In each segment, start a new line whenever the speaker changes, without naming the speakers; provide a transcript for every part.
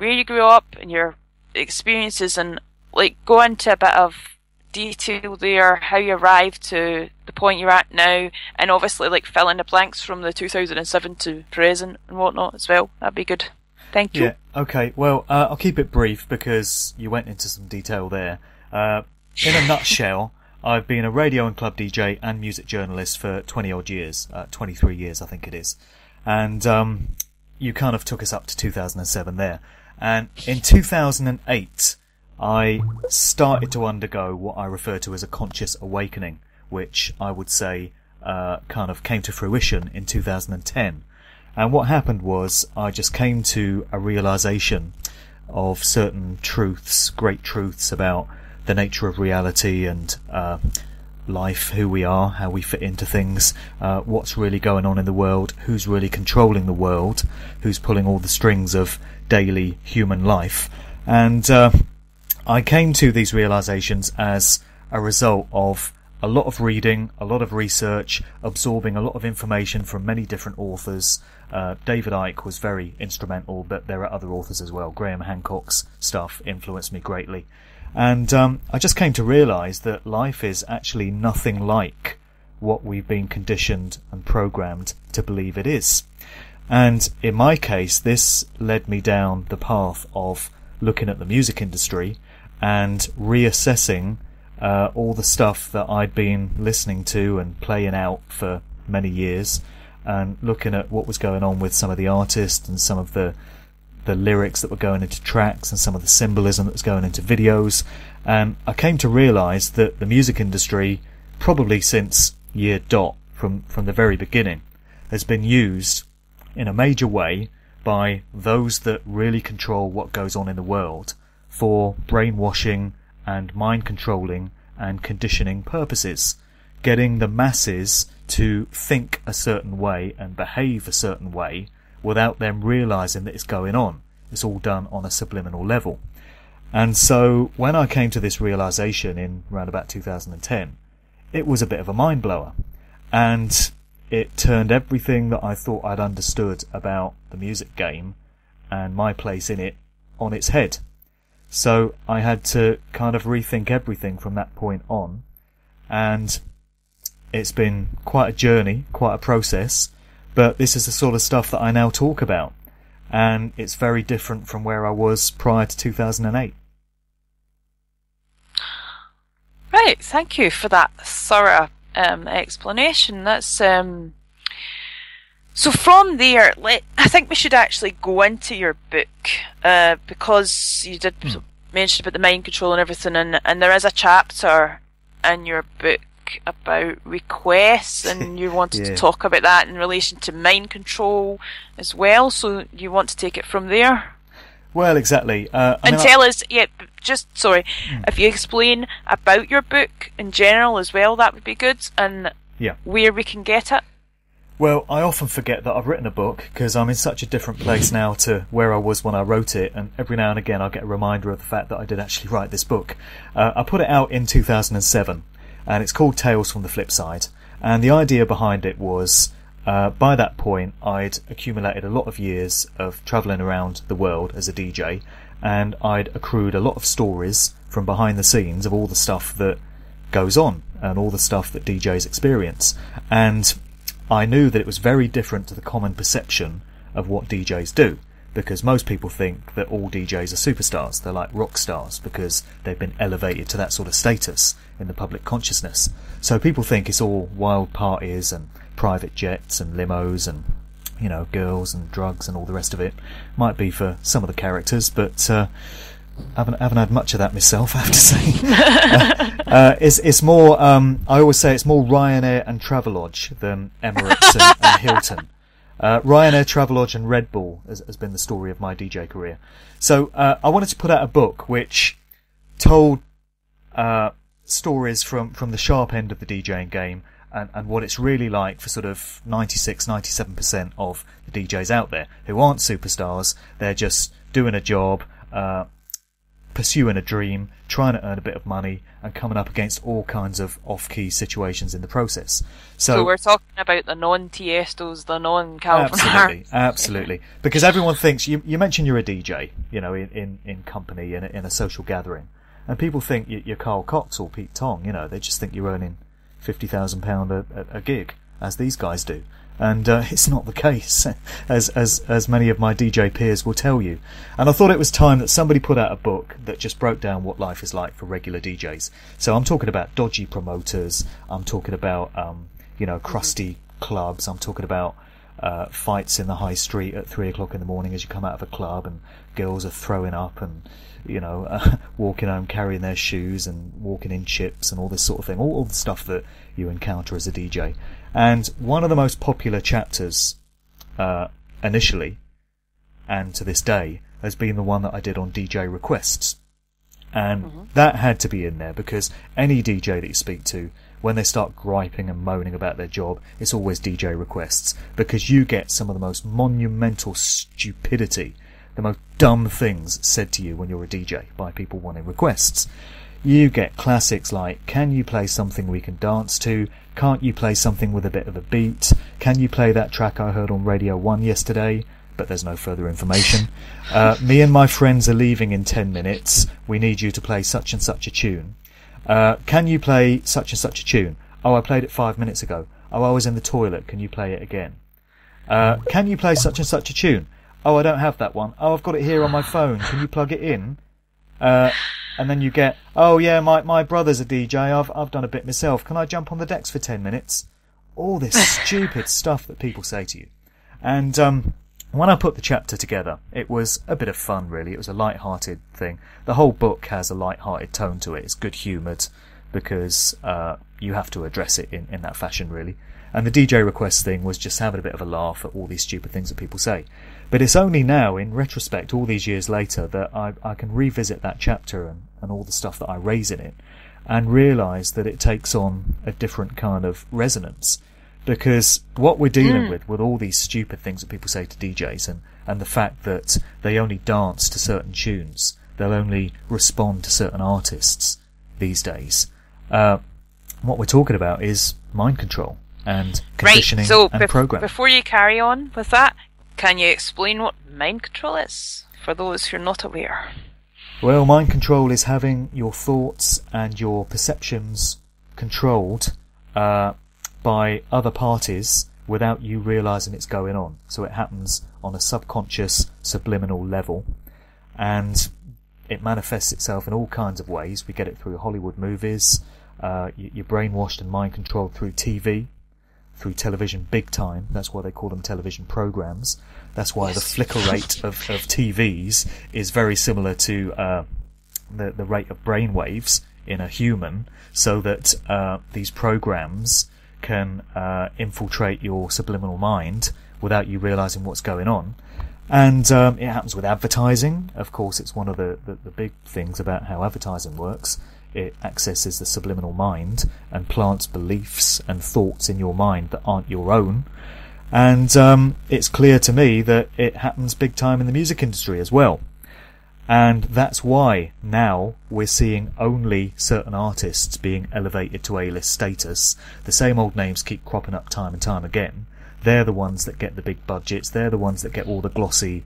where you grew up and your experiences, and like go into a bit of detail there, how you arrived to the point you're at now, and obviously like fill in the blanks from the 2007 to present and whatnot as well. That'd be good. Thank you.
Yeah, okay. Well, I'll keep it brief because you went into some detail there. In a nutshell, I've been a radio and club DJ and music journalist for 20 odd years, 23 years I think it is. And you kind of took us up to 2007 there. And in 2008, I started to undergo what I refer to as a conscious awakening, which I would say kind of came to fruition in 2010. And what happened was I just came to a realization of certain truths, great truths about the nature of reality and life, who we are, how we fit into things, what's really going on in the world, who's really controlling the world, who's pulling all the strings of daily human life. And I came to these realizations as a result of a lot of reading, a lot of research, absorbing a lot of information from many different authors. David Icke was very instrumental, but there are other authors as well. Graham Hancock's stuff influenced me greatly. And I just came to realise that life is actually nothing like what we've been conditioned and programmed to believe it is. And in my case, this led me down the path of looking at the music industry and reassessing all the stuff that I'd been listening to and playing out for many years, and looking at what was going on with some of the artists and some of the lyrics that were going into tracks and some of the symbolism that was going into videos. And I came to realise that the music industry, probably since year dot, from the very beginning, has been used in a major way by those that really control what goes on in the world for brainwashing and mind controlling and conditioning purposes, getting the masses to think a certain way and behave a certain way without them realising that it's going on. It's all done on a subliminal level. And so when I came to this realisation in around about 2010, it was a bit of a mind blower, and it turned everything that I thought I'd understood about the music game and my place in it on its head. So I had to kind of rethink everything from that point on, and it's been quite a journey, quite a process, but this is the sort of stuff that I now talk about, and it's very different from where I was prior to 2008.
Right, thank you for that thorough explanation. That's so from there, I think we should actually go into your book, because you did mention about the mind control and everything, and there is a chapter in your book about requests, and you wanted to talk about that in relation to mind control as well, so you want to take it from there?
Well, exactly.
Tell us, if you explain about your book in general as well, that would be good, and where we can get it.
Well, I often forget that I've written a book because I'm in such a different place now to where I was when I wrote it, and every now and again I get a reminder of the fact that I did actually write this book. I put it out in 2007, and it's called Tales from the Flip Side, and the idea behind it was, by that point I'd accumulated a lot of years of travelling around the world as a DJ, and I'd accrued a lot of stories from behind the scenes of all the stuff that goes on and all the stuff that DJs experience, and I knew that it was very different to the common perception of what DJs do, because most people think that all DJs are superstars. They're like rock stars because they've been elevated to that sort of status in the public consciousness. So people think it's all wild parties and private jets and limos and, you know, girls and drugs and all the rest of it. Might be for some of the characters, but I haven't had much of that myself, I have to say. It's more, I always say it's more Ryanair and Travelodge than Emirates and Hilton. Ryanair, Travelodge and Red Bull has been the story of my DJ career. So I wanted to put out a book which told stories from the sharp end of the DJing game, and what it's really like for sort of 96-97% of the DJs out there who aren't superstars. They're just doing a job, pursuing a dream, trying to earn a bit of money, and coming up against all kinds of off-key situations in the process.
So we're talking about the non-Tiestos, the non-Calvin Harris.
Absolutely. Because everyone thinks, you mentioned you're a DJ, in company, in a social gathering. And people think you're Carl Cox or Pete Tong, they just think you're earning £50,000 a gig, as these guys do. And it's not the case, as many of my DJ peers will tell you. And I thought it was time that somebody put out a book that just broke down what life is like for regular DJs. So I'm talking about dodgy promoters, I'm talking about crusty clubs, I'm talking about fights in the high street at 3 o'clock in the morning as you come out of a club, and girls are throwing up and walking home carrying their shoes and walking in chips and all this sort of thing, all the stuff that you encounter as a DJ. And one of the most popular chapters initially, and to this day, has been the one that I did on DJ requests. And that had to be in there, because any DJ that you speak to, when they start griping and moaning about their job, it's always DJ requests, because you get some of the most monumental stupidity, the most dumb things said to you when you're a DJ by people wanting requests. You get classics like, can you play something we can dance to? Can't you play something with a bit of a beat? Can you play that track I heard on Radio 1 yesterday? But there's no further information. Me and my friends are leaving in 10 minutes. We need you to play such and such a tune. Can you play such and such a tune? Oh, I played it 5 minutes ago. Oh, I was in the toilet. Can you play it again? Can you play such and such a tune? Oh, I don't have that one. Oh, I've got it here on my phone. Can you plug it in? And then you get, oh yeah, my brother's a DJ, I've done a bit myself, can I jump on the decks for 10 minutes? All this stupid stuff that people say to you. And when I put the chapter together, it was a bit of fun, really. It was a light-hearted thing. The whole book has a light-hearted tone to it. It's good-humoured, because you have to address it in that fashion, really. And the DJ request thing was just having a bit of a laugh at all these stupid things that people say. But it's only now, in retrospect, all these years later, that I can revisit that chapter and all the stuff that I raise in it, and realise that it takes on a different kind of resonance. Because what we're dealing with all these stupid things that people say to DJs, and the fact that they only dance to certain tunes, they'll only respond to certain artists these days, what we're talking about is mind control and conditioning and programming.
Before you carry on with that, can you explain what mind control is, for those who are not aware?
Well, mind control is having your thoughts and your perceptions controlled by other parties without you realising it's going on. So it happens on a subconscious, subliminal level, and it manifests itself in all kinds of ways. We get it through Hollywood movies, you're brainwashed and mind controlled through TV, through television big time. That's why they call them television programs. That's why the flicker rate of TVs is very similar to the rate of brainwaves in a human, so that these programs can infiltrate your subliminal mind without you realising what's going on. And it happens with advertising. Of course, it's one of the big things about how advertising works. It accesses the subliminal mind and plants beliefs and thoughts in your mind that aren't your own. And it's clear to me that it happens big time in the music industry as well. And that's why now we're seeing only certain artists being elevated to A-list status. The same old names keep cropping up time and time again. They're the ones that get the big budgets. They're the ones that get all the glossy,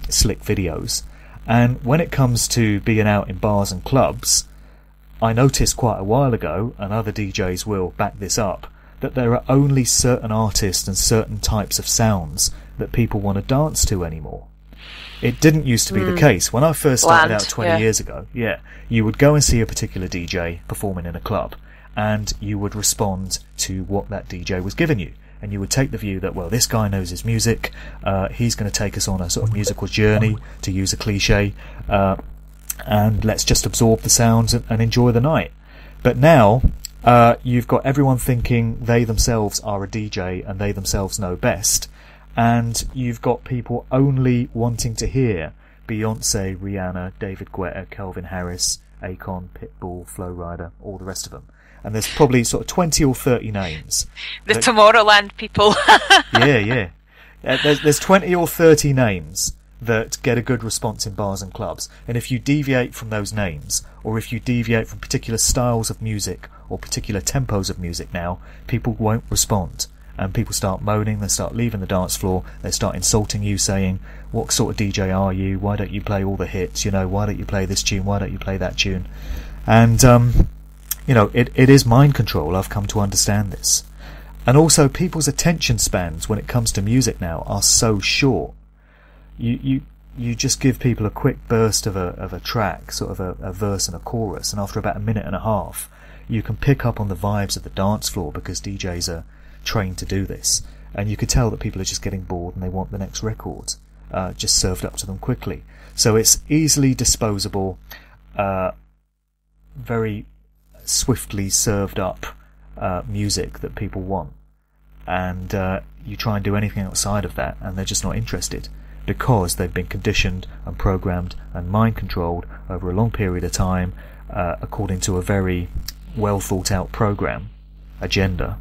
slick videos. And when it comes to being out in bars and clubs, I noticed quite a while ago, and other DJs will back this up, that there are only certain artists and certain types of sounds that people want to dance to anymore. It didn't used to be the case. When I first started out 20 years ago, you would go and see a particular DJ performing in a club, and you would respond to what that DJ was giving you. And you would take the view that, well, this guy knows his music, he's going to take us on a sort of musical journey, to use a cliche, and let's just absorb the sounds and enjoy the night. But now, you've got everyone thinking they themselves are a DJ and they themselves know best, and you've got people only wanting to hear Beyonce, Rihanna, David Guetta, Calvin Harris, Akon, Pitbull, Flo Rida, all the rest of them. And there's probably sort of 20 or 30 names.
The Tomorrowland people.
Yeah. There's 20 or 30 names that get a good response in bars and clubs. And if you deviate from those names, or if you deviate from particular styles of music or particular tempos of music now, people won't respond. And people start moaning, they start leaving the dance floor, they start insulting you, saying, what sort of DJ are you? Why don't you play all the hits? You know, why don't you play this tune? Why don't you play that tune? And, you know, it is mind control. I've come to understand this. And also, people's attention spans when it comes to music now are so short. You just give people a quick burst of a track, sort of a verse and a chorus, and after about a minute and a half, you can pick up on the vibes of the dance floor because DJs are trained to do this. And you could tell that people are just getting bored and they want the next record just served up to them quickly. So it's easily disposable, very swiftly served up music that people want. And you try and do anything outside of that and they're just not interested, because they've been conditioned and programmed and mind controlled over a long period of time according to a very well thought out program agenda.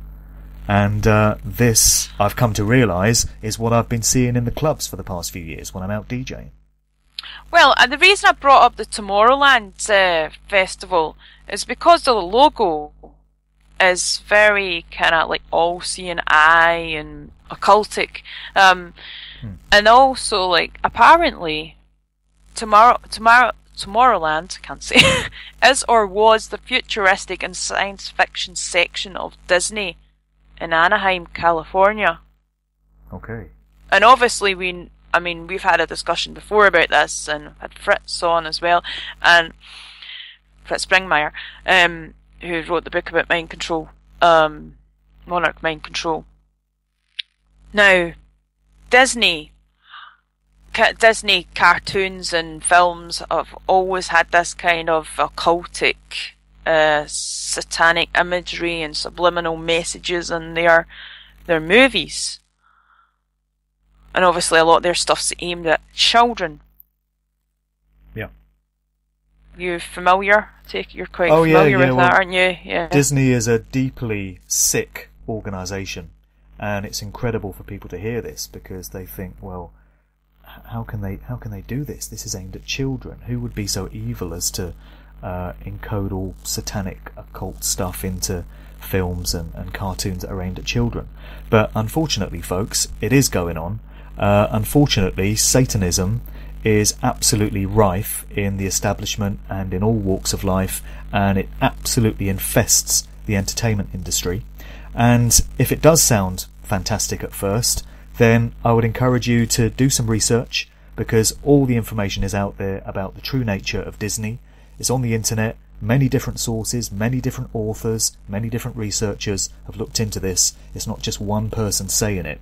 And this, I've come to realise, is what I've been seeing in the clubs for the past few years when I'm out DJing.
Well, the reason I brought up the Tomorrowland festival is because the logo is very kind of like all-seeing eye and occultic. And also, like, apparently, Tomorrowland, can't say, is or was the futuristic and science fiction section of Disney in Anaheim, California.
Okay.
And obviously we've had a discussion before about this, and had Fritz on as well, and Fritz Springmeier, who wrote the book about mind control, Monarch Mind Control. Now, Disney cartoons and films have always had this kind of occultic, satanic imagery and subliminal messages in their movies. And obviously a lot of their stuff's aimed at children.
Yeah.
You familiar? You're quite familiar with that, aren't you? Yeah.
Disney is a deeply sick organisation, and it's incredible for people to hear this, because they think, well, how can they do this? This is aimed at children. Who would be so evil as to encode all satanic occult stuff into films and cartoons that are aimed at children? But unfortunately, folks, it is going on. Unfortunately, Satanism is absolutely rife in the establishment and in all walks of life, and it absolutely infests the entertainment industry. And if it does sound fantastic at first, then I would encourage you to do some research, because all the information is out there about the true nature of Disney. It's on the internet. Many different sources, many different authors, many different researchers have looked into this. It's not just one person saying it.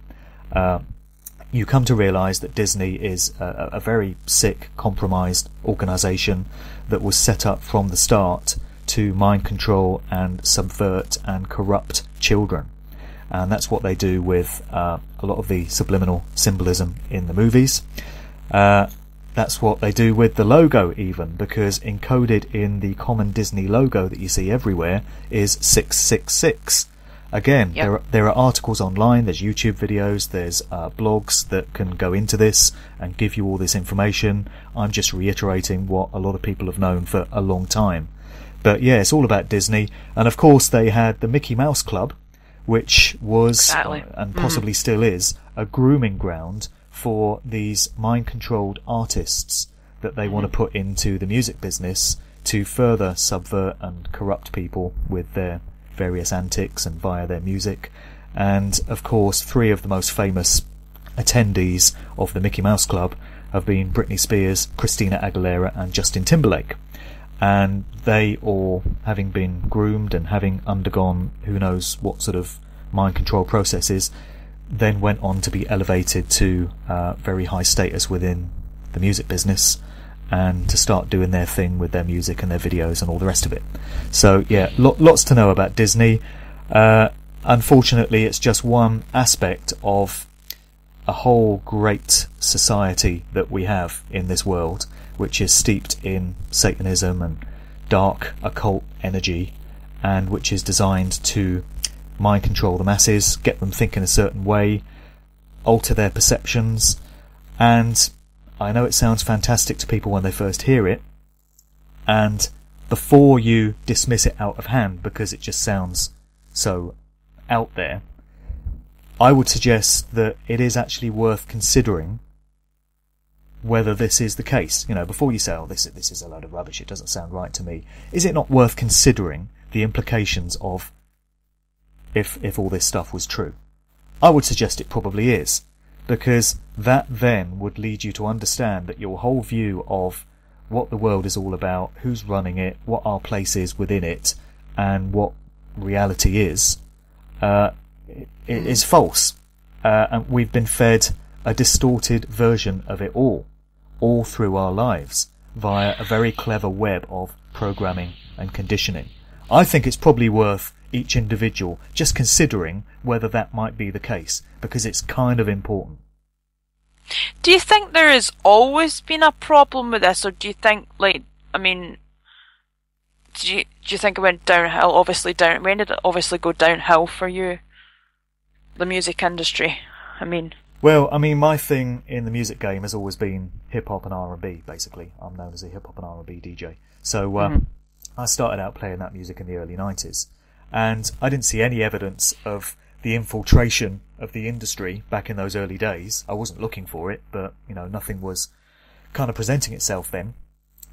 You come to realise that Disney is a very sick, compromised organisation that was set up from the start to mind control and subvert and corrupt children. And that's what they do with a lot of the subliminal symbolism in the movies. That's what they do with the logo even, because encoded in the common Disney logo that you see everywhere is 666. Again,
yep.
There are articles online, there's YouTube videos, there's blogs that can go into this and give you all this information. I'm just reiterating what a lot of people have known for a long time. But yeah, it's all about Disney. And of course they had the Mickey Mouse Club, which was, and possibly still is, a grooming ground for these mind-controlled artists that they want to put into the music business to further subvert and corrupt people with their various antics and via their music. And of course, three of the most famous attendees of the Mickey Mouse Club have been Britney Spears, Christina Aguilera and Justin Timberlake. And they all, having been groomed and having undergone who knows what sort of mind control processes, then went on to be elevated to very high status within the music business and to start doing their thing with their music and their videos and all the rest of it. So yeah, lots to know about Disney. Unfortunately, it's just one aspect of a whole great society that we have in this world, which is steeped in Satanism and dark occult energy, and which is designed to mind control the masses, get them thinking a certain way, alter their perceptions, and I know it sounds fantastic to people when they first hear it, and before you dismiss it out of hand because it just sounds so out there, I would suggest that it is actually worth considering whether this is the case. Before you say, oh, this is a load of rubbish, it doesn't sound right to me. Is it not worth considering the implications of if all this stuff was true? I would suggest it probably is, because that then would lead you to understand that your whole view of what the world is all about, who's running it, what our place is within it, and what reality is false. And we've been fed a distorted version of it all through our lives, via a very clever web of programming and conditioning. I think it's probably worth each individual just considering whether that might be the case, because it's kind of important.
Do you think there has always been a problem with this, or do you think, do you think it went downhill? When did it obviously go downhill for you, the music industry?
Well, my thing in the music game has always been hip-hop and R&B, basically. I'm known as a hip-hop and R&B DJ. So I started out playing that music in the early 90s, and I didn't see any evidence of the infiltration of the industry back in those early days. I wasn't looking for it, but, nothing was kind of presenting itself then.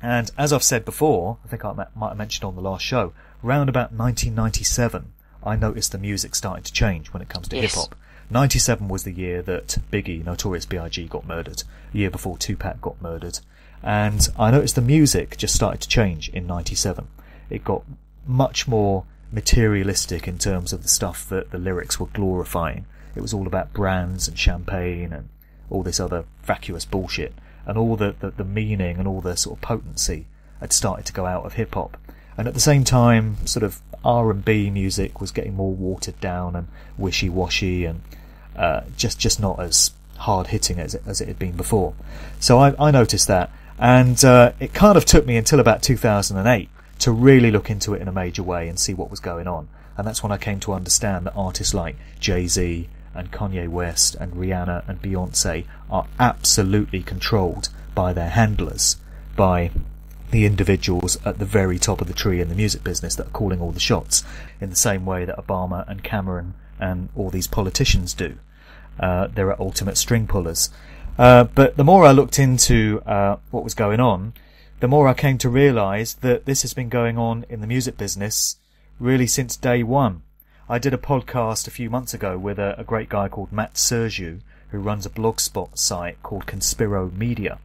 And as I've said before, I think I might have mentioned on the last show, round about 1997, I noticed the music starting to change when it comes to hip-hop. 97 was the year that Biggie, Notorious B.I.G. got murdered, the year before Tupac got murdered. And I noticed the music just started to change in 97. It got much more materialistic in terms of the stuff that the lyrics were glorifying. It was all about brands and champagne and all this other vacuous bullshit. And all the meaning and all the sort of potency had started to go out of hip-hop. And at the same time, sort of R&B music was getting more watered down and wishy-washy and just not as hard-hitting as it had been before. So I noticed that. And it kind of took me until about 2008 to really look into it in a major way and see what was going on. And that's when I came to understand that artists like Jay-Z and Kanye West and Rihanna and Beyonce are absolutely controlled by their handlers, by the individuals at the very top of the tree in the music business that are calling all the shots, in the same way that Obama and Cameron and all these politicians do. They're ultimate string pullers. But the more I looked into what was going on, the more I came to realise that this has been going on in the music business really since day one. I did a podcast a few months ago with a great guy called Matt Sergiu, who runs a blogspot site called Conspiro Media.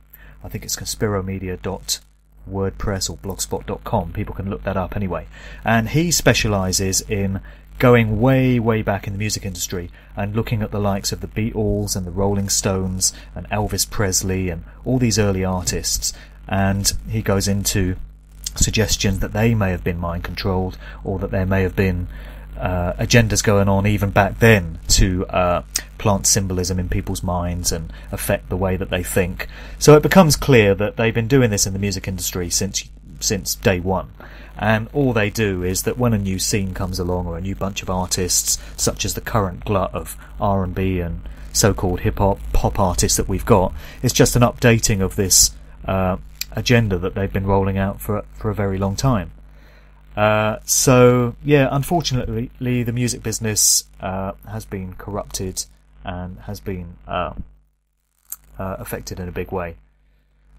I think it's conspiromedia.wordpress or blogspot.com. People can look that up anyway. And he specialises in going way, way back in the music industry and looking at the likes of the Beatles and the Rolling Stones and Elvis Presley and all these early artists. And he goes into suggestions that they may have been mind-controlled, or that there may have been agendas going on even back then to plant symbolism in people's minds and affect the way that they think. So it becomes clear that they've been doing this in the music industry since day one. And all they do is that when a new scene comes along, or a new bunch of artists, such as the current glut of R&B and so-called hip-hop, pop artists that we've got, it's just an updating of this agenda that they've been rolling out for a very long time. So, yeah, unfortunately, the music business has been corrupted and has been affected in a big way,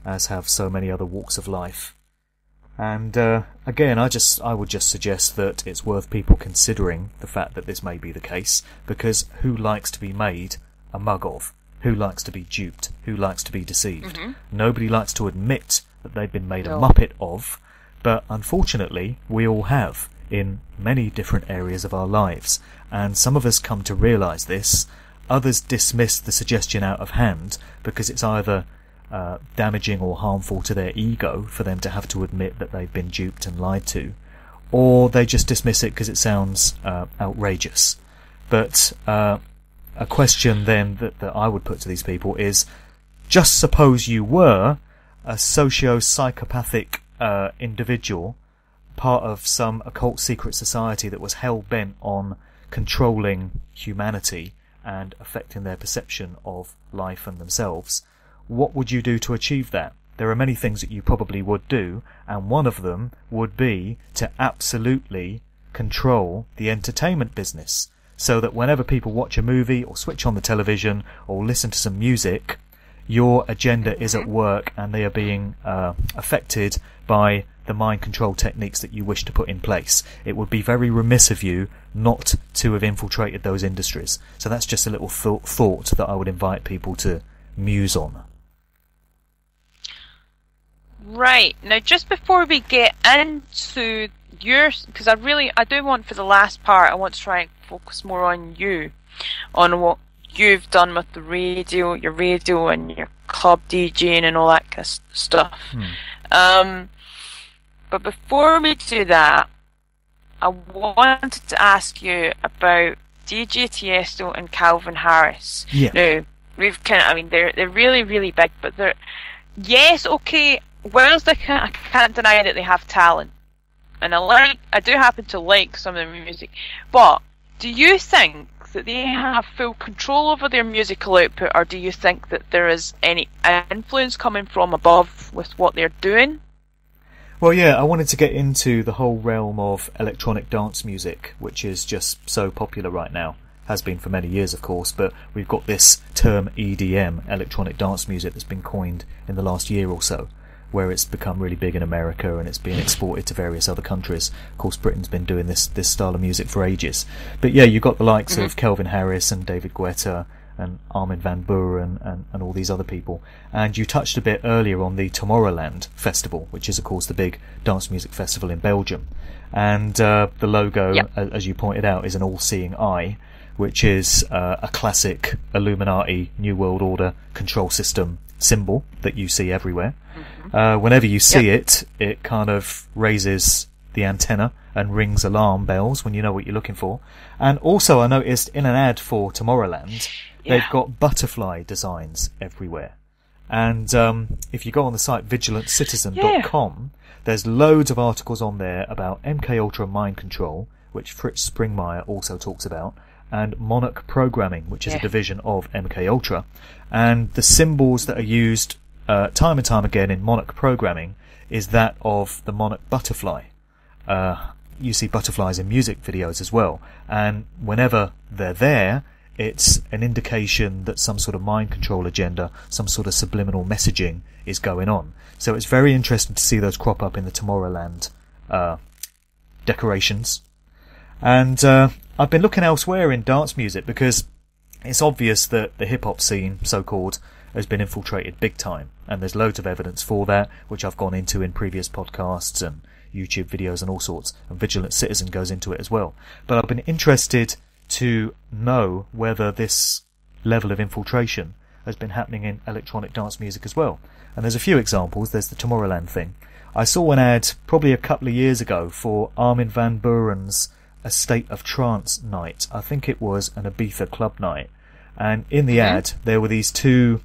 as have so many other walks of life. And again, I would just suggest that it's worth people considering the fact that this may be the case, because who likes to be made a mug of? Who likes to be duped? Who likes to be deceived? Mm-hmm. Nobody likes to admit that they've been made a muppet of, but unfortunately we all have, in many different areas of our lives, and some of us come to realise this. Others dismiss the suggestion out of hand because it's either damaging or harmful to their ego for them to have to admit that they've been duped and lied to, or they just dismiss it because it sounds outrageous. But a question then that I would put to these people is, just suppose you were a socio-psychopathic individual, part of some occult secret society that was hell-bent on controlling humanity and affecting their perception of life and themselves. what would you do to achieve that? There are many things that you probably would do, and one of them would be to absolutely control the entertainment business, so that whenever people watch a movie or switch on the television or listen to some music, your agenda is at work and they are being affected by the mind control techniques that you wish to put in place. It would be very remiss of you not to have infiltrated those industries. So that's just a little thought that I would invite people to muse on.
Right. Now, just before we get into yours, because I do want, for the last part, I want to try and focus more on you, on what you've done with the radio, your radio and your club DJing and all that kind of stuff. But before we do that, I wanted to ask you about DJ Tiesto and Calvin Harris.
Yeah.
Now, they're really, really big, but yes, okay, whilst I can't deny that they have talent, and I do happen to like some of their music, but do you think that they have full control over their musical output, or do you think that there is any influence coming from above with what they're doing?
Well, yeah, I wanted to get into the whole realm of electronic dance music, which is just so popular right now. Has been for many years, of course, but we've got this term EDM, electronic dance music, that's been coined in the last year or so, where it's become really big in America and it's being exported to various other countries. Of course, Britain's been doing this style of music for ages. But yeah, you've got the likes of Calvin Harris and David Guetta and Armin van Buuren and all these other people. And you touched a bit earlier on the Tomorrowland Festival, which is, of course, the big dance music festival in Belgium. And the logo, as you pointed out, is an all-seeing eye, which is a classic Illuminati New World Order control system symbol that you see everywhere. Whenever you see it, it kind of raises the antenna and rings alarm bells when you know what you're looking for. And also, I noticed in an ad for Tomorrowland, they've got butterfly designs everywhere. And if you go on the site vigilantcitizen.com, there's loads of articles on there about MKUltra mind control, which Fritz Springmeier also talks about, and Monarch programming, which is a division of MKUltra. And the symbols that are used time and time again in Monarch programming is that of the Monarch butterfly. You see butterflies in music videos as well, and whenever they're there, it's an indication that some sort of mind control agenda, some sort of subliminal messaging is going on. So it's very interesting to see those crop up in the Tomorrowland decorations. And I've been looking elsewhere in dance music because it's obvious that the hip-hop scene, so-called, has been infiltrated big time, and there's loads of evidence for that, which I've gone into in previous podcasts and YouTube videos and all sorts, and Vigilant Citizen goes into it as well. But I've been interested to know whether this level of infiltration has been happening in electronic dance music as well. And there's a few examples. There's the Tomorrowland thing. I saw an ad probably a couple of years ago for Armin van Buuren's A State of Trance night. I think it was an Ibiza club night. And in the ad, there were these two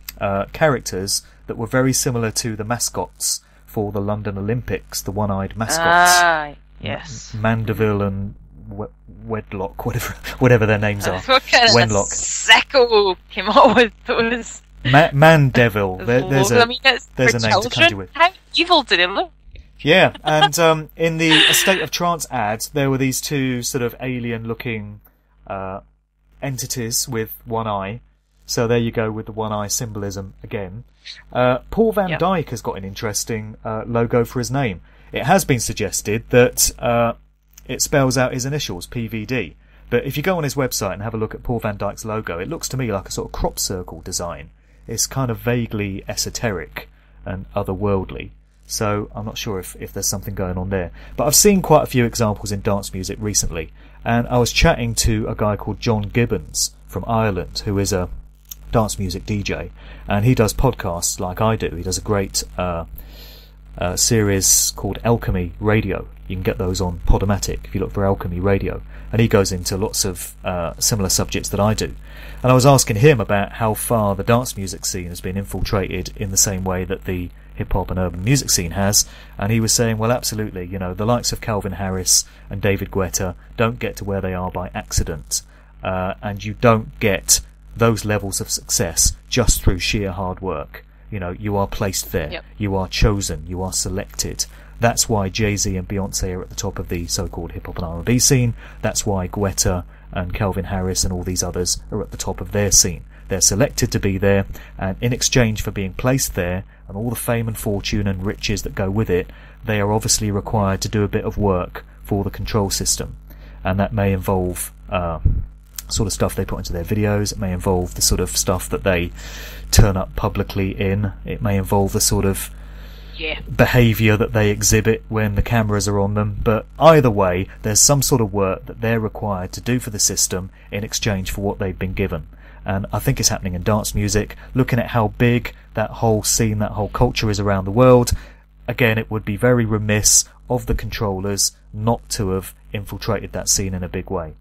characters that were very similar to the mascots for the London Olympics, the one-eyed mascots.
Yes.
Mandeville and Wedlock, whatever their names are.
What kind
Wenlock.
of sicko came up with those?
Mandeville. There's a name
children?
to conjure with.
How evil did it look?
Yeah, and in the A State of Trance ad, there were these two sort of alien-looking entities with one eye. So there you go with the one-eye symbolism again. Paul Van Dyke has got an interesting logo for his name. It has been suggested that it spells out his initials, PVD. But if you go on his website and have a look at Paul Van Dyke's logo, it looks to me like a sort of crop circle design. It's kind of vaguely esoteric and otherworldly. So I'm not sure if there's something going on there. But I've seen quite a few examples in dance music recently. And I was chatting to a guy called John Gibbons from Ireland, who is a dance music DJ. And he does podcasts like I do. He does a great series called Alchemy Radio. You can get those on Podomatic if you look for Alchemy Radio. And he goes into lots of similar subjects that I do. And I was asking him about how far the dance music scene has been infiltrated in the same way that the hip-hop and urban music scene has. And he was saying, well, absolutely, you know, the likes of Calvin Harris and David Guetta don't get to where they are by accident. And you don't get those levels of success just through sheer hard work. You know, you are placed there.
Yep.
You are chosen. You are selected. That's why Jay-Z and Beyonce are at the top of the so-called hip-hop and R&B scene. That's why Guetta and Calvin Harris and all these others are at the top of their scene. They're selected to be there, and in exchange for being placed there and all the fame and fortune and riches that go with it, they are obviously required to do a bit of work for the control system. And that may involve sort of stuff they put into their videos. It may involve the sort of stuff that they turn up publicly in. It may involve the sort of behaviour that they exhibit when the cameras are on them. But either way, there's some sort of work that they're required to do for the system in exchange for what they've been given. And I think it's happening in dance music. Looking at how big that whole scene, that whole culture is around the world, again, it would be very remiss of the controllers not to have infiltrated that scene in a big way.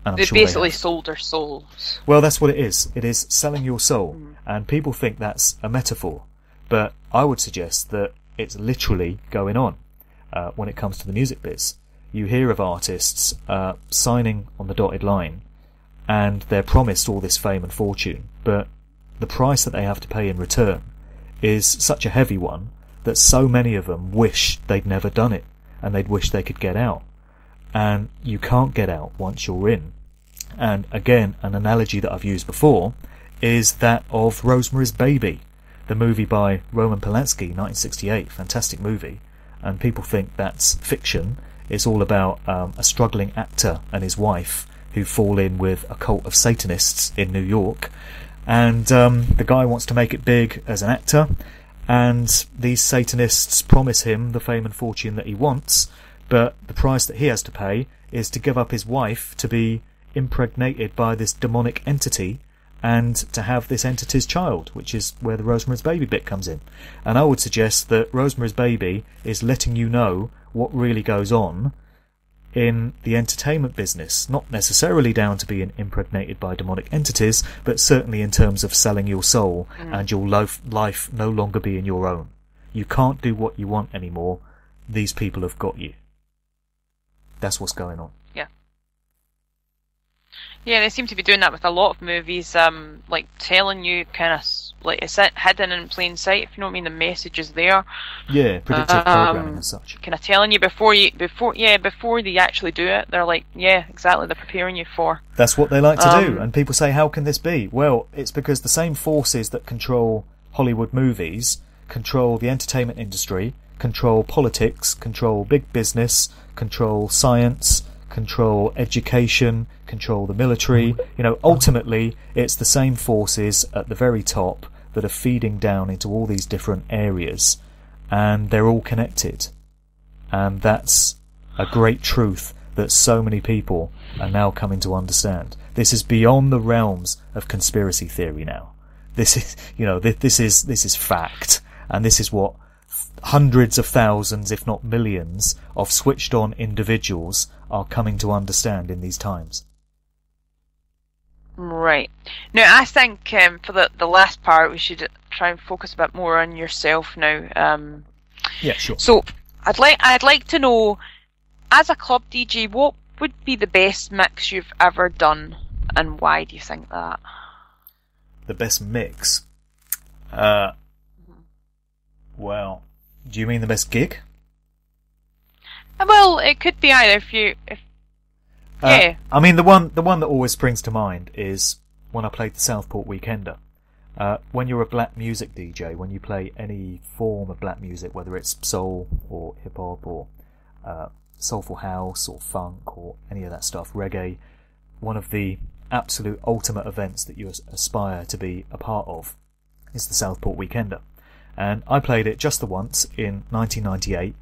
And
They basically sold their souls.
Well, that's what it is. It is selling your soul. And people think that's a metaphor. But I would suggest that it's literally going on when it comes to the music biz. You hear of artists signing on the dotted line, and they're promised all this fame and fortune, but the price that they have to pay in return is such a heavy one that so many of them wish they'd never done it, and they'd wish they could get out. And you can't get out once you're in. And again, an analogy that I've used before is that of Rosemary's Baby, the movie by Roman Polanski, 1968, fantastic movie. And people think that's fiction. It's all about a struggling actor and his wife who fall in with a cult of Satanists in New York. And the guy wants to make it big as an actor, and these Satanists promise him the fame and fortune that he wants, but the price that he has to pay is to give up his wife to be impregnated by this demonic entity and to have this entity's child, which is where the Rosemary's Baby bit comes in. And I would suggest that Rosemary's Baby is letting you know what really goes on in the entertainment business, not necessarily down to being impregnated by demonic entities, but certainly in terms of selling your soul and your life no longer being your own. You can't do what you want anymore. These people have got you. That's what's going on.
Yeah, they seem to be doing that with a lot of movies, like telling you kind of, like, it's hidden in plain sight, if you know what I mean, the message is there.
Yeah, predictive programming and such.
Kind of telling you before they actually do it, they're like, yeah, exactly, they're preparing you for.
That's what they like to do, and people say, how can this be? Well, it's because the same forces that control Hollywood movies control the entertainment industry, control politics, control big business, control science, control education, control the military. You know, ultimately, it's the same forces at the very top that are feeding down into all these different areas, and they're all connected. And that's a great truth that so many people are now coming to understand. This is beyond the realms of conspiracy theory now. This is, you know, this is fact, and this is what hundreds of thousands, if not millions, of switched-on individuals are coming to understand in these times.
Right. Now, I think for the last part, we should try and focus a bit more on yourself now.
Yeah, sure.
So, I'd like to know, as a club DJ, what would be the best mix you've ever done, and why do you think that?
The best mix? Well, do you mean the best gig?
Well, it could be either. Yeah.
I mean, the one that always springs to mind is when I played the Southport Weekender. When you're a black music DJ, when you play any form of black music, whether it's soul or hip hop or soulful house or funk or any of that stuff, reggae, one of the absolute ultimate events that you aspire to be a part of is the Southport Weekender. And I played it just the once in 1998,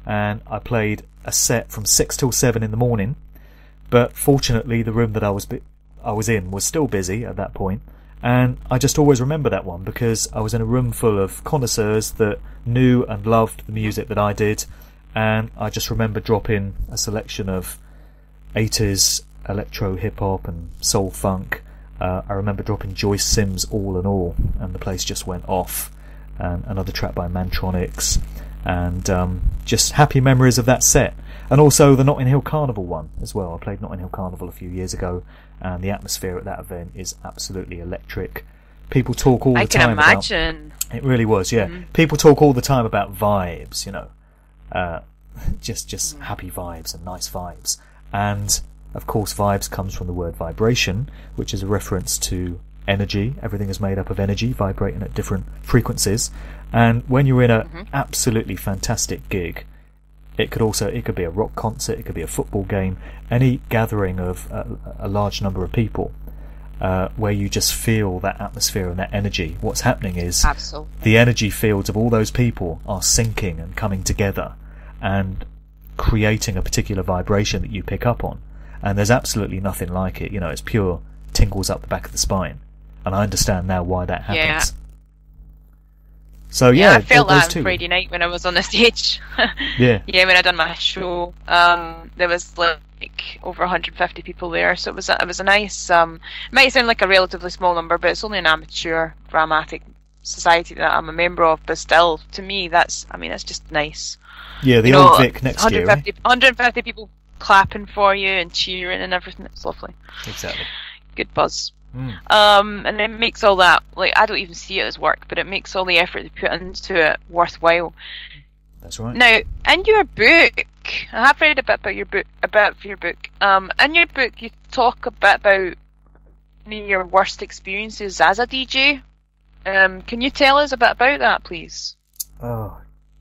and I played a set from 6 till 7 in the morning, but fortunately the room that I was in was still busy at that point, and I just always remember that one because I was in a room full of connoisseurs that knew and loved the music that I did, and I just remember dropping a selection of 80s electro hip-hop and soul funk. I remember dropping Joyce Sims' All in All, and the place just went off, and another track by Mantronics, and just happy memories of that set. And also the Notting Hill Carnival one as well. I played Notting Hill Carnival a few years ago, and the atmosphere at that event is absolutely electric. People talk all
I
the
can
time
imagine.
about... It really was, yeah.
Mm-hmm.
People talk all the time about vibes, you know. Just happy vibes and nice vibes. And, of course, vibes comes from the word vibration, which is a reference to energy. Everything is made up of energy, vibrating at different frequencies. And when you're in a absolutely fantastic gig, it could be a rock concert, it could be a football game, any gathering of a large number of people, where you just feel that atmosphere and that energy. What's happening is
Absolutely.
the energy fields of all those people are syncing and coming together and creating a particular vibration that you pick up on. And there's absolutely nothing like it. You know, it's pure tingles up the back of the spine. And I understand now why that happens. So
Yeah, I felt
those
that
two.
on Friday night when I was on the stage.
Yeah.
Yeah, when I done my show, there was like over 150 people there, so it was a nice. It might sound like a relatively small number, but it's only an amateur dramatic society that I'm a member of. But still, to me, that's just nice.
Yeah, the old Vic next year.
150 people clapping for you and cheering and everything. It's lovely.
Exactly.
Good buzz. And it makes all that, like, I don't even see it as work, but it makes all the effort they put into it worthwhile.
That's right.
Now, in your book, I have read a bit about your book. In your book, you talk a bit about your worst experiences as a DJ. Can you tell us a bit about that, please?
Oh,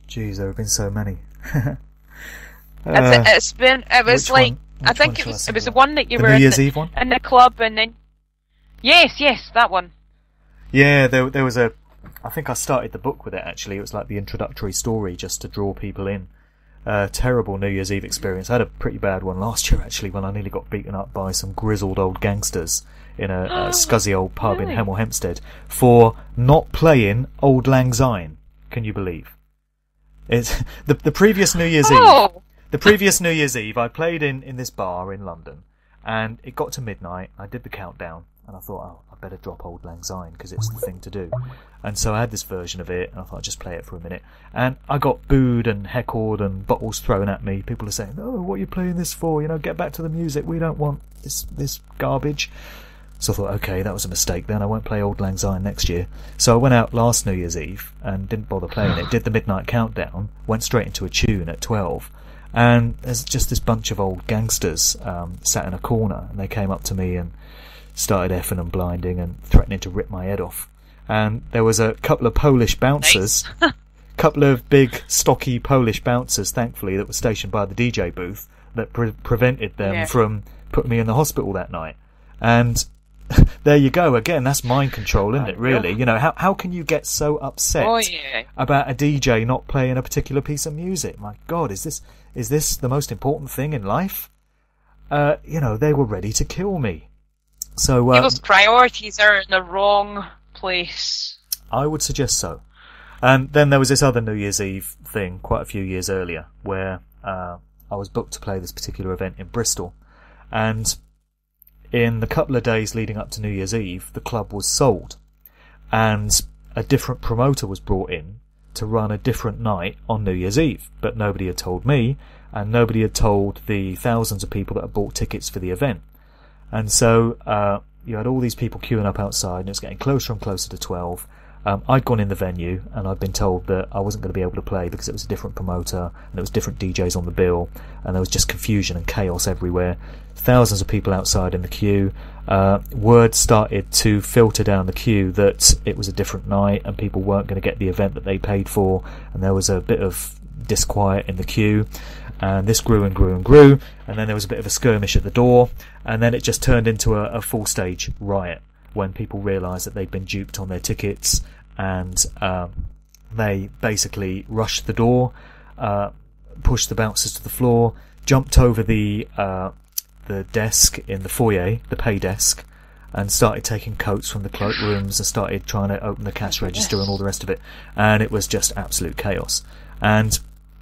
geez, there have been so many.
I think it was the one that you were
New Year's Eve one?
in the club, and then yes, that one.
Yeah, there was I think I started the book with it, actually. It was like the introductory story just to draw people in. Terrible New Year's Eve experience. I had a pretty bad one last year, actually, when I nearly got beaten up by some grizzled old gangsters in a scuzzy old pub in Hemel Hempstead for not playing Auld Lang Syne. Can you believe? It's the previous New Year's Eve. The previous New Year's Eve, I played in this bar in London, and it got to midnight. I did the countdown, and I thought, oh, I better drop Auld Lang Syne because it's the thing to do. And so I had this version of it, and I thought I'd just play it for a minute. And I got booed and heckled and bottles thrown at me. People are saying, "Oh, what are you playing this for? You know, get back to the music. We don't want this garbage." So I thought, okay, that was a mistake then. I won't play Auld Lang Syne next year. So I went out last New Year's Eve and didn't bother playing it. Did the midnight countdown, went straight into a tune at 12. And there's just this bunch of old gangsters sat in a corner, and they came up to me and started effing and blinding and threatening to rip my head off. And there was a couple of Polish bouncers, couple of big, stocky Polish bouncers, thankfully, that were stationed by the DJ booth that prevented them from putting me in the hospital that night. And there you go again. That's mind control, isn't it? Really, you know, how can you get so upset about a DJ not playing a particular piece of music? My God, is this the most important thing in life? You know, they were ready to kill me. So
people's priorities are in the wrong place.
I would suggest so. And then there was this other New Year's Eve thing quite a few years earlier, where I was booked to play this particular event in Bristol, and in the couple of days leading up to New Year's Eve, the club was sold, and a different promoter was brought in to run a different night on New Year's Eve. But nobody had told me, and nobody had told the thousands of people that had bought tickets for the event. And so you had all these people queuing up outside, and it was getting closer and closer to 12. I'd gone in the venue, and I'd been told that I wasn't going to be able to play because it was a different promoter, and it was different DJs on the bill, and there was just confusion and chaos everywhere. Thousands of people outside in the queue. Word started to filter down the queue that it was a different night, and people weren't going to get the event that they paid for, and there was a bit of disquiet in the queue. And this grew and grew and grew, and then there was a bit of a skirmish at the door, and then it just turned into a full-stage riot when people realised that they'd been duped on their tickets, and they basically rushed the door, pushed the bouncers to the floor, jumped over the desk in the foyer, the pay desk, and started taking coats from the cloakrooms and started trying to open the cash register and all the rest of it. And it was just absolute chaos. And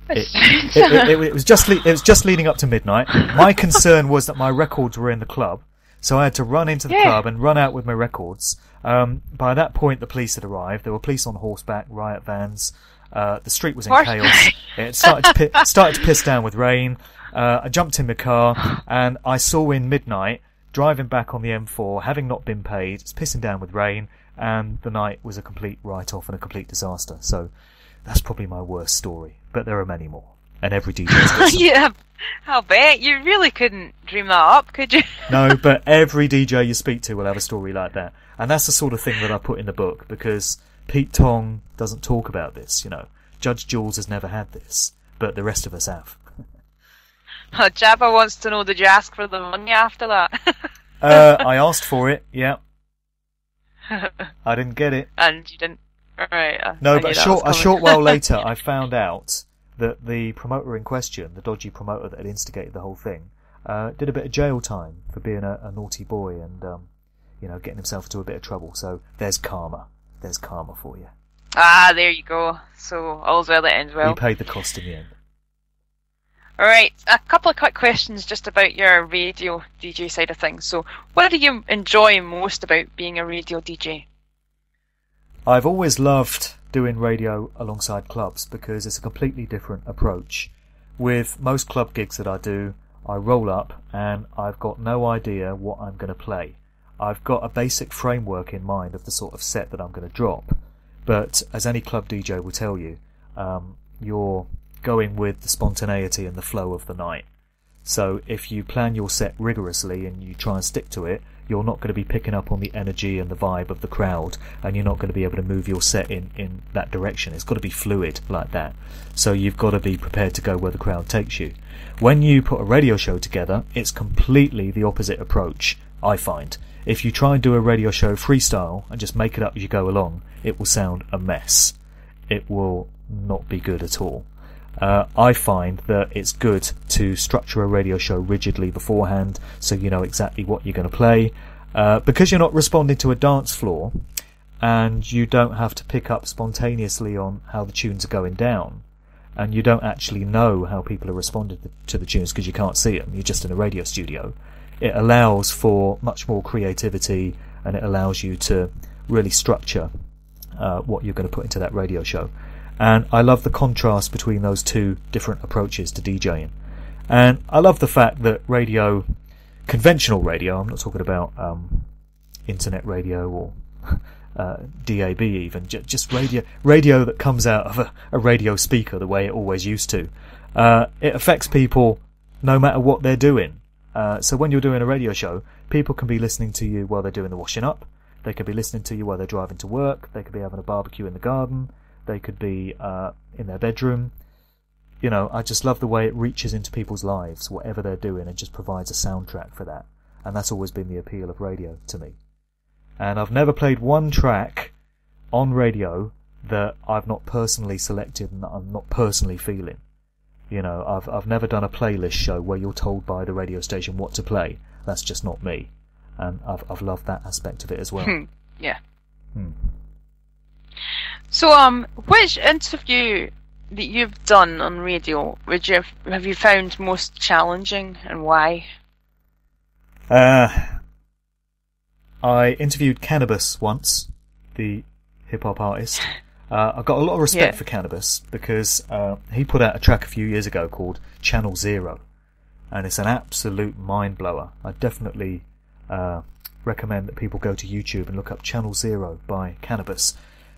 it was just leading up to midnight. My concern was that my records were in the club, so I had to run into the club and run out with my records. By that point, the police had arrived. There were police on horseback, riot vans. The street was in chaos. It started to piss down with rain. I jumped in my car, and I saw in midnight, driving back on the M4, having not been paid. It's pissing down with rain, and the night was a complete write-off and a complete disaster. So that's probably my worst story, but there are many more, and every DJ's got some.
Yeah, I'll bet. You really couldn't dream that up, could you?
No, but every DJ you speak to will have a story like that. And that's the sort of thing that I put in the book, because Pete Tong doesn't talk about this, you know. Judge Jules has never had this, but the rest of us have.
Jabba wants to know, did you ask for the money after that?
I asked for it, yeah. I didn't get it.
And you didn't? Right.
No, but a short while later, I found out that the promoter in question, the dodgy promoter that had instigated the whole thing, did a bit of jail time for being a naughty boy and, you know, getting himself into a bit of trouble. So there's karma. There's karma for you.
Ah, there you go. So all's well that ends well.
He paid the cost in the end.
Alright, a couple of quick questions just about your radio DJ side of things. So, what do you enjoy most about being a radio DJ?
I've always loved doing radio alongside clubs because it's a completely different approach. With most club gigs that I do, I roll up and I've got no idea what I'm going to play. I've got a basic framework in mind of the sort of set that I'm going to drop. But as any club DJ will tell you, you're going with the spontaneity and the flow of the night. So if you plan your set rigorously and you try and stick to it, you're not going to be picking up on the energy and the vibe of the crowd, and you're not going to be able to move your set in that direction. It's got to be fluid like that. So you've got to be prepared to go where the crowd takes you. When you put a radio show together, it's completely the opposite approach, I find. If you try and do a radio show freestyle and just make it up as you go along, it will sound a mess. It will not be good at all. I find that it's good to structure a radio show rigidly beforehand so you know exactly what you're going to play, because you're not responding to a dance floor and you don't have to pick up spontaneously on how the tunes are going down, and you don't actually know how people are responding to the tunes because you can't see them, you're just in a radio studio. It allows for much more creativity, and it allows you to really structure what you're going to put into that radio show. And I love the contrast between those two different approaches to DJing. And I love the fact that radio, conventional radio, I'm not talking about internet radio or DAB even, just radio that comes out of a radio speaker the way it always used to. It affects people no matter what they're doing. So when you're doing a radio show, people can be listening to you while they're doing the washing up. They could be listening to you while they're driving to work. They could be having a barbecue in the garden. They could be in their bedroom. You know, I just love the way it reaches into people's lives, whatever they're doing, and just provides a soundtrack for that. And that's always been the appeal of radio to me. And I've never played one track on radio that I've not personally selected and that I'm not personally feeling. You know, I've never done a playlist show where you're told by the radio station what to play. That's just not me. And I've loved that aspect of it as well.
Yeah. So, which interview that you've done on radio have you found most challenging, and why?
I interviewed Cannabis once, the hip-hop artist. I've got a lot of respect for Cannabis because he put out a track a few years ago called Channel Zero, and it's an absolute mind-blower. I definitely recommend that people go to YouTube and look up Channel Zero by Cannabis.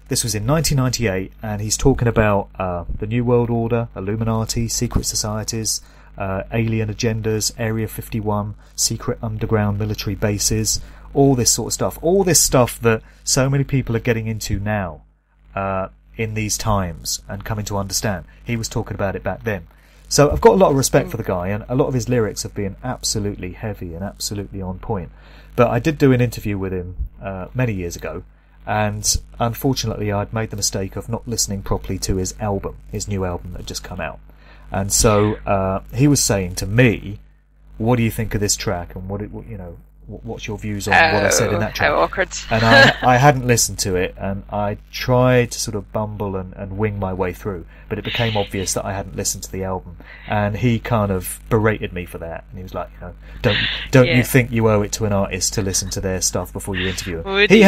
This was in 1998, and he's talking about the New World Order, Illuminati, secret societies, alien agendas, Area 51, secret underground military bases, all this sort of stuff. All this stuff that so many people are getting into now in these times and coming to understand. He was talking about it back then. So I've got a lot of respect for the guy, and a lot of his lyrics have been absolutely heavy and absolutely on point. But I did do an interview with him many years ago, and unfortunately I'd made the mistake of not listening properly to his album, his new album that had just come out. And so he was saying to me, what do you think of this track, and what's your views on what I said in that track?
How awkward.
And I hadn't listened to it, and I tried to sort of bumble and wing my way through, but it became obvious that I hadn't listened to the album, and he kind of berated me for that, and he was like, don't you think you owe it to an artist to listen to their stuff before you interview him? He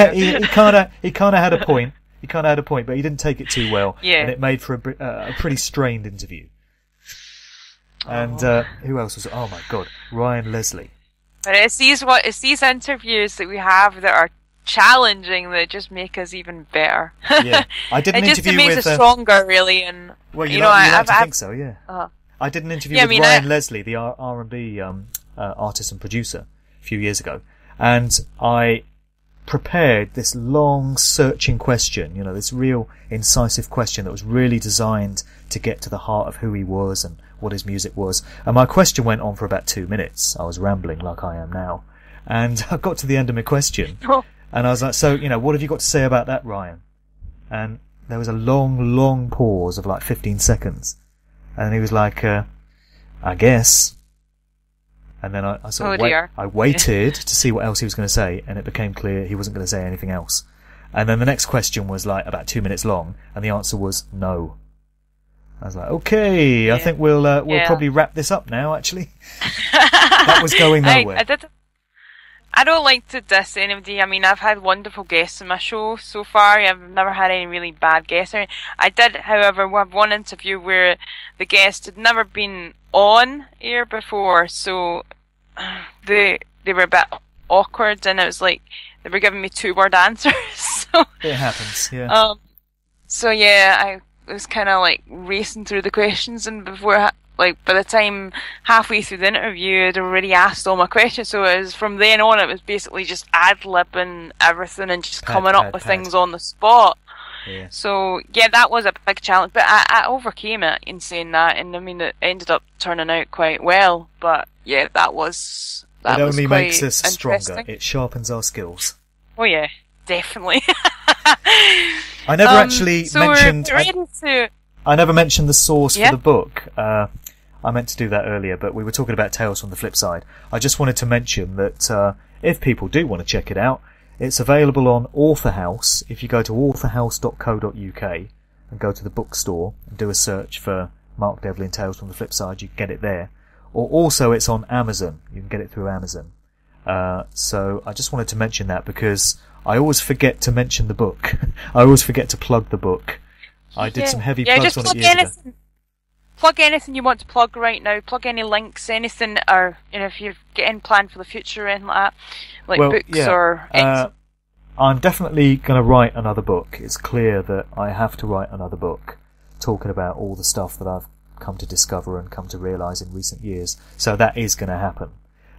kind of had a point. He kind of had a point, but he didn't take it too well, and it made for a pretty strained interview. And who else was it? Oh my God, Ryan Leslie.
But it's these interviews that we have that are challenging that just make us even better.
Yeah, I did an
it just
interview
makes
with.
us stronger, really. And
Well,
you know, I
think so, yeah.
uh,
I did an interview
yeah,
with Ryan Leslie, the R&B artist and producer, a few years ago, and I prepared this long, searching question. You know, this real incisive question that was really designed to get to the heart of who he was and what his music was. And my question went on for about 2 minutes. I was rambling like I am now, and I got to the end of my question, and I was like, "So, you know, what have you got to say about that, Ryan?" And there was a long, long pause of like 15 seconds. And he was like, I guess. And then I I waited to see what else he was going to say, and it became clear he wasn't going to say anything else. And then the next question was like about 2 minutes long, and the answer was no. I was like, okay, I think we'll probably wrap this up now, actually. That was going nowhere.
I don't like to diss anybody. I mean, I've had wonderful guests on my show so far. I've never had any really bad guests. I did, however, have one interview where the guest had never been on air before, so they were a bit awkward, and it was like they were giving me 2-word answers. So
it happens, yeah.
So yeah, I was kind of like racing through the questions, and before, like, by the time halfway through the interview, I'd already asked all my questions, so it was, from then on, it was basically just ad-libbing everything and just coming up with things on the spot.
Yeah.
So, yeah, that was a big challenge, but I overcame it in saying that, and I mean, it ended up turning out quite well, but yeah, that was
It only makes us
interesting.
stronger. It sharpens our skills.
Oh yeah, definitely.
I never actually mentioned... I never mentioned the source for the book. I meant to do that earlier, but we were talking about Tales from the Flip Side. I just wanted to mention that if people do want to check it out, it's available on Author House. If you go to authorhouse.co.uk and go to the bookstore and do a search for Mark Devlin Tales from the Flip Side, you can get it there. Or also it's on Amazon. You can get it through Amazon. So I just wanted to mention that because I always forget to mention the book. I always forget to plug the book. I did some heavy plugs on it years ago.
Plug anything you want to plug right now. Plug any links, anything, or if you're getting planned for the future or anything like that, like books or anything.
I'm definitely going to write another book. It's clear that I have to write another book, talking about all the stuff that I've come to discover and come to realise in recent years. So that is going to happen.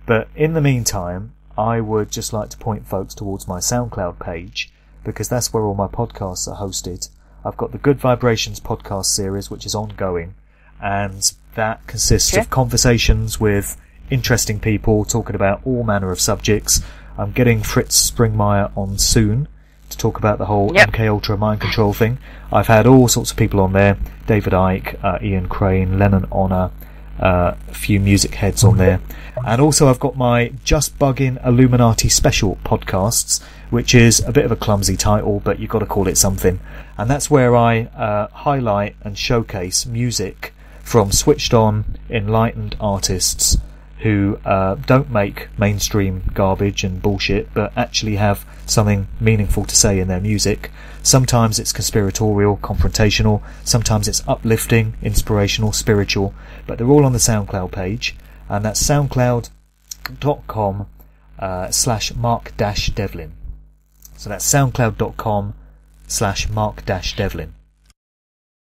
But in the meantime, I would just like to point folks towards my SoundCloud page, because that's where all my podcasts are hosted. I've got the Good Vibrations podcast series, which is ongoing, and that consists of conversations with interesting people talking about all manner of subjects. I'm getting Fritz Springmeier on soon to talk about the whole MK Ultra mind control thing. I've had all sorts of people on there: David Icke, Ian Crane, Lennon Honor, a few music heads on there. And also I've got my Just Buggin' Illuminati special podcasts, which is a bit of a clumsy title, but you've got to call it something. And that's where I highlight and showcase music from switched on, enlightened artists who don't make mainstream garbage and bullshit, but actually have something meaningful to say in their music. Sometimes it's conspiratorial, confrontational, sometimes it's uplifting, inspirational, spiritual, but they're all on the SoundCloud page, and that's soundcloud.com /Mark-Devlin. So that's soundcloud.com /Mark-Devlin.